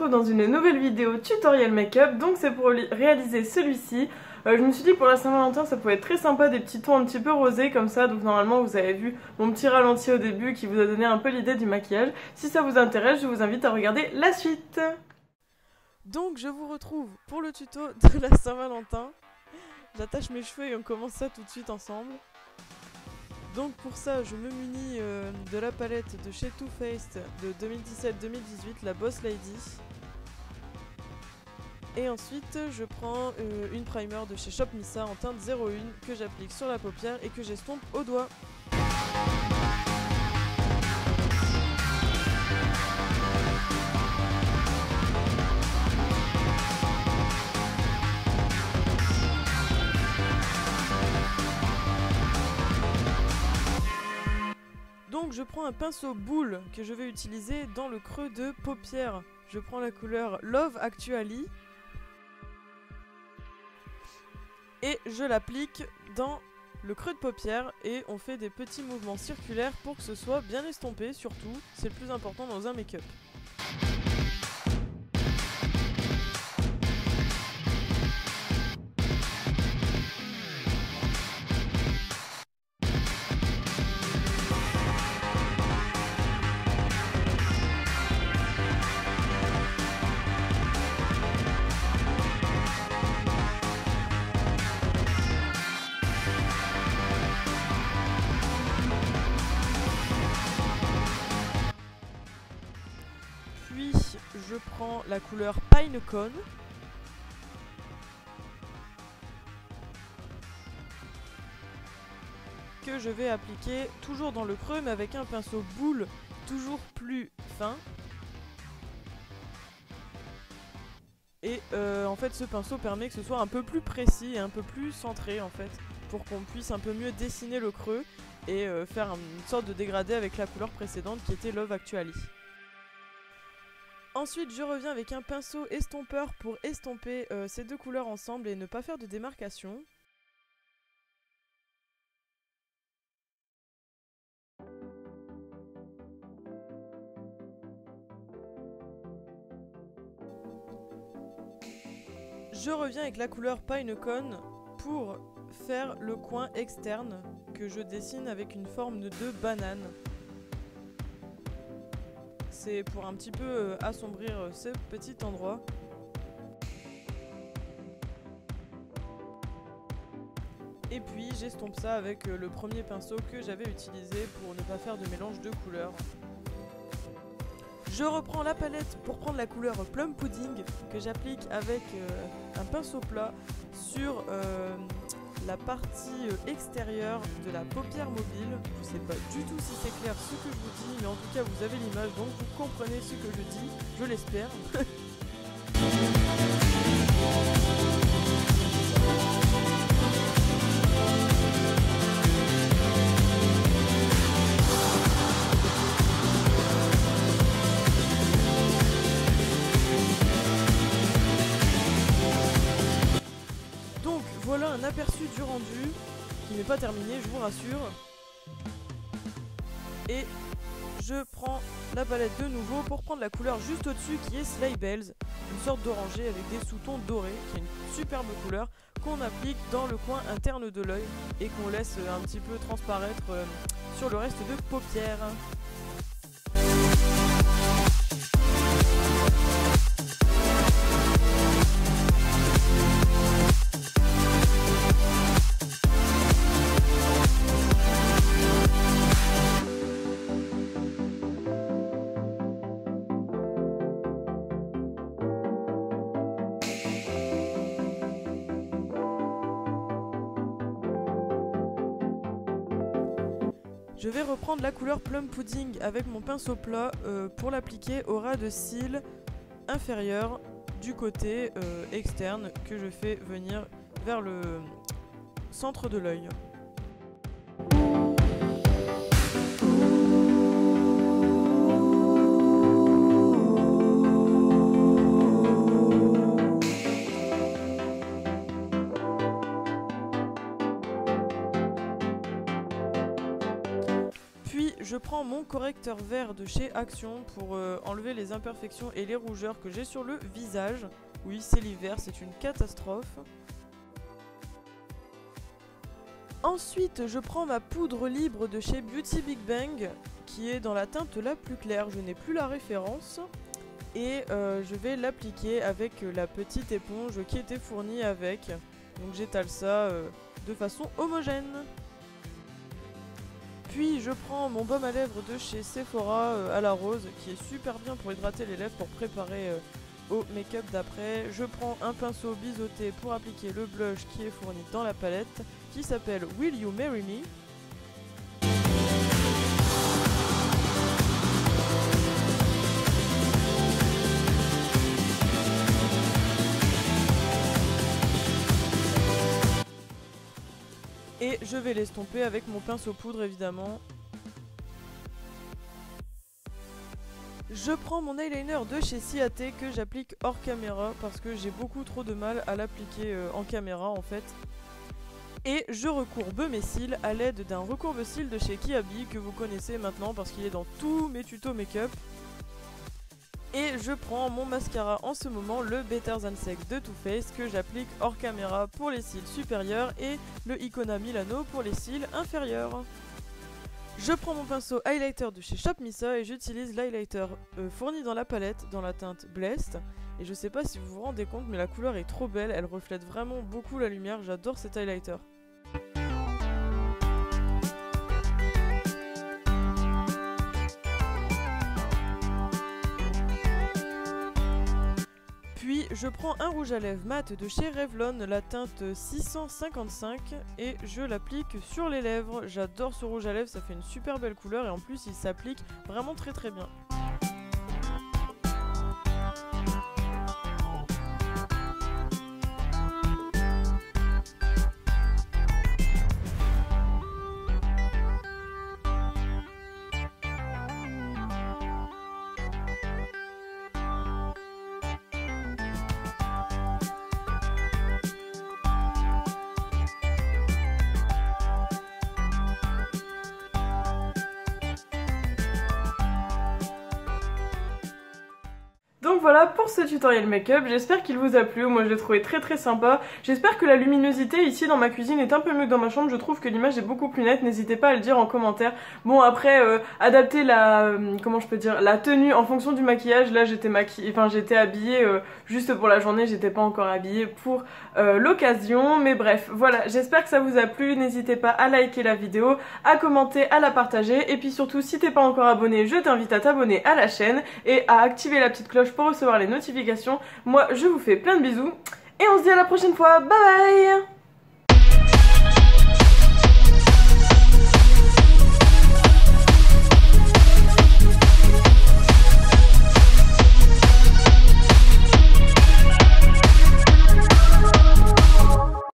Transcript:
retrouve dans une nouvelle vidéo tutoriel make-up. Donc c'est pour réaliser celui-ci. Je me suis dit que pour la Saint-Valentin ça pouvait être très sympa, des petits tons un petit peu rosés comme ça. Donc normalement vous avez vu mon petit ralenti au début qui vous a donné un peu l'idée du maquillage. Si ça vous intéresse, je vous invite à regarder la suite. Donc je vous retrouve pour le tuto de la Saint-Valentin. J'attache mes cheveux et on commence ça tout de suite ensemble. Donc pour ça je me munis de la palette de chez Too Faced de 2017-2018, la Boss Lady. Et ensuite je prends une primer de chez Shop Missa en teinte 01 que j'applique sur la paupière et que j'estompe au doigt. Donc je prends un pinceau boule que je vais utiliser dans le creux de paupière. Je prends la couleur Love Actually et je l'applique dans le creux de paupière et on fait des petits mouvements circulaires pour que ce soit bien estompé surtout, c'est le plus important dans un make-up. Puis je prends la couleur Pinecone que je vais appliquer toujours dans le creux mais avec un pinceau boule toujours plus fin. Et en fait ce pinceau permet que ce soit un peu plus précis et un peu plus centré en fait pour qu'on puisse un peu mieux dessiner le creux et faire une sorte de dégradé avec la couleur précédente qui était Love Actually. Ensuite je reviens avec un pinceau estompeur pour estomper ces deux couleurs ensemble et ne pas faire de démarcation. Je reviens avec la couleur Pinecone pour faire le coin externe que je dessine avec une forme de banane. C'est pour un petit peu assombrir ce petit endroit. Et puis j'estompe ça avec le premier pinceau que j'avais utilisé pour ne pas faire de mélange de couleurs. Je reprends la palette pour prendre la couleur Plum Pudding que j'applique avec un pinceau plat sur la partie extérieure de la paupière mobile. Je sais pas du tout si c'est clair ce que je vous dis, mais en tout cas vous avez l'image donc vous comprenez ce que je dis, je l'espère. Voilà un aperçu du rendu qui n'est pas terminé, je vous rassure. Et je prends la palette de nouveau pour prendre la couleur juste au-dessus qui est Sleigh Bells, une sorte d'orangé avec des sous-tons dorés, qui est une superbe couleur qu'on applique dans le coin interne de l'œil et qu'on laisse un petit peu transparaître sur le reste de paupière. Je vais reprendre la couleur Plum Pudding avec mon pinceau plat pour l'appliquer au ras de cils inférieur du côté externe que je fais venir vers le centre de l'œil. Puis je prends mon correcteur vert de chez Action pour enlever les imperfections et les rougeurs que j'ai sur le visage. Oui, c'est l'hiver, c'est une catastrophe. Ensuite, je prends ma poudre libre de chez Beauty Big Bang, qui est dans la teinte la plus claire, je n'ai plus la référence. Et je vais l'appliquer avec la petite éponge qui était fournie avec. Donc j'étale ça de façon homogène. Puis je prends mon baume à lèvres de chez Sephora à la rose, qui est super bien pour hydrater les lèvres, pour préparer au make-up d'après. Je prends un pinceau biseauté pour appliquer le blush qui est fourni dans la palette, qui s'appelle Will You Marry Me? Et je vais l'estomper avec mon pinceau poudre évidemment. Je prends mon eyeliner de chez Ciaté que j'applique hors caméra parce que j'ai beaucoup trop de mal à l'appliquer en caméra en fait. Et je recourbe mes cils à l'aide d'un recourbe-cils de chez Kiabi que vous connaissez maintenant parce qu'il est dans tous mes tutos make-up. Et je prends mon mascara en ce moment, le Better Than Sex de Too Faced que j'applique hors caméra pour les cils supérieurs et le Icona Milano pour les cils inférieurs. Je prends mon pinceau highlighter de chez Shop Missa et j'utilise l'highlighter fourni dans la palette dans la teinte Blessed. Et je sais pas si vous vous rendez compte mais la couleur est trop belle, elle reflète vraiment beaucoup la lumière, j'adore cet highlighter. Puis je prends un rouge à lèvres mat de chez Revlon, la teinte 655 et je l'applique sur les lèvres. J'adore ce rouge à lèvres, ça fait une super belle couleur et en plus il s'applique vraiment très bien. Donc voilà pour ce tutoriel make-up, j'espère qu'il vous a plu, moi je l'ai trouvé très sympa. J'espère que la luminosité ici dans ma cuisine est un peu mieux que dans ma chambre, je trouve que l'image est beaucoup plus nette, n'hésitez pas à le dire en commentaire. Bon après, adapter la, comment je peux dire, la tenue en fonction du maquillage, là j'étais j'étais habillée juste pour la journée, j'étais pas encore habillée pour l'occasion. Mais bref, voilà, j'espère que ça vous a plu, n'hésitez pas à liker la vidéo, à commenter, à la partager. Et puis surtout, si t'es pas encore abonné, je t'invite à t'abonner à la chaîne et à activer la petite cloche pour recevoir les notifications. Moi je vous fais plein de bisous et on se dit à la prochaine fois, bye bye.